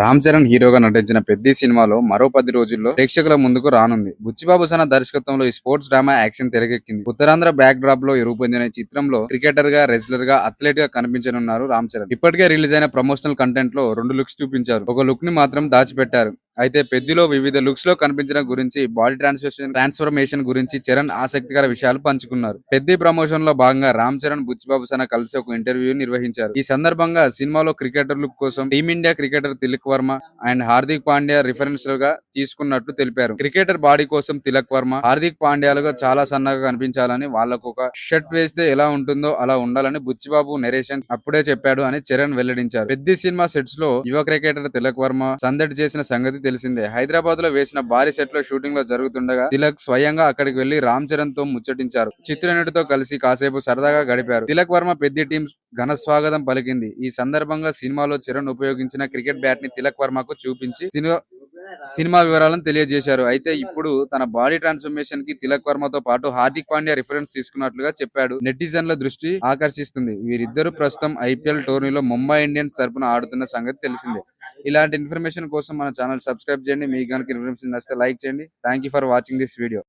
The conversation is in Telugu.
రామ్ చరణ్ హీరోగా నటించిన 'పెద్ది' సినిమాలో మరో 10 రోజుల్లో ప్రేక్షకుల ముందుకు రానుంది. బుచ్చిబాబు సన దర్శకత్వంలో ఈ స్పోర్ట్స్ డ్రామా యాక్షన్ తెరకెక్కింది. ఉత్తరాంధ్ర బ్యాక్ డ్రాప్ లో రూపొందిన ఈ చిత్రంలో క్రికెటర్ గా, రెజ్లర్ గా, అథ్లెట్ గా కనిపించనున్నారు రామ్ చరణ్. ఇప్పటికే రిలీజ్ అయిన ప్రమోషనల్ కంటెంట్ లో 2 లుక్స్ చూపించారు. ఒక లుక్ ని మాత్రం దాచిపెట్టారు. అయితే 'పెద్ది'లో వివిధ లుక్స్ లో కనిపించడం గురించి, బాడీ ట్రాన్స్ఫర్మేషన్ గురించి చరణ్ ఆసక్తికర విషయాలు పంచుకున్నారు. 'పెద్ది' ప్రమోషన్ లో భాగంగా రామ్ చరణ్, బుచ్చిబాబు సన కలిసి ఒక ఇంటర్వ్యూ నిర్వహించారు. ఈ సందర్భంగా సినిమాలో క్రికెటర్ లుక్ కోసం team India cricketer Tilak Varma and Hardik Pandya reference లుగా తీసుకున్నట్లు తెలిపారు. క్రికెటర్ బాడీ కోసం తిలక్ వర్మ, హార్దిక్ పాండ్యాలుగా చాలా సన్నగా కనిపించాలని, వాళ్లకు ఒక షర్ట్ వేస్తే ఎలా ఉంటుందో అలా ఉండాలని బుచ్చిబాబు నెరేషన్ అప్పుడే చెప్పాడు అని చరణ్ వెల్లడించారు. 'పెద్ది' సినిమా సెట్స్ లో యువ క్రికెటర్ తిలక్ వర్మ సందడి చేసిన సంగతి తెలిసిందే. హైదరాబాద్ లో వేసిన భారీ సెట్ లో షూటింగ్ లో జరుగుతుండగా తిలక్ స్వయంగా అక్కడికి వెళ్లి రామ్ చరణ్ తో ముచ్చటించారు. చిత్రనటుడితో కలిసి కాసేపు సరదాగా గడిపారు. తిలక్ వర్మ 'పెద్ది' టీం ఘన స్వాగతం పలికింది. ఈ సందర్భంగా సినిమాలో చరణ్ ఉపయోగించిన క్రికెట్ బ్యాట్ ని తిలక్ వర్మకు చూపించి సినిమా వివరాలను తెలియజేశారు. అయితే ఇప్పుడు తన బాడీ ట్రాన్స్ఫర్మేషన్ కి తిలక్ వర్మతో పాటు హార్దిక్ పాండ్యా రిఫరెన్స్ తీసుకున్నట్లుగా చెప్పాడు. నెటిజన్ల దృష్టి ఆకర్షిస్తుంది. వీరిద్దరూ ప్రస్తుతం ఐపీఎల్ టోర్నీలో ముంబై ఇండియన్స్ తరపున ఆడుతున్న సంగతి తెలిసిందే. ఇలాంటి ఇన్ఫర్మేషన్ కోసం మన ఛానల్ సబ్స్క్రైబ్ చేయండి. మీకు కనుక ఇన్ఫర్మేషన్ నచ్చితే లైక్ చేయండి. Thank you for watching this video.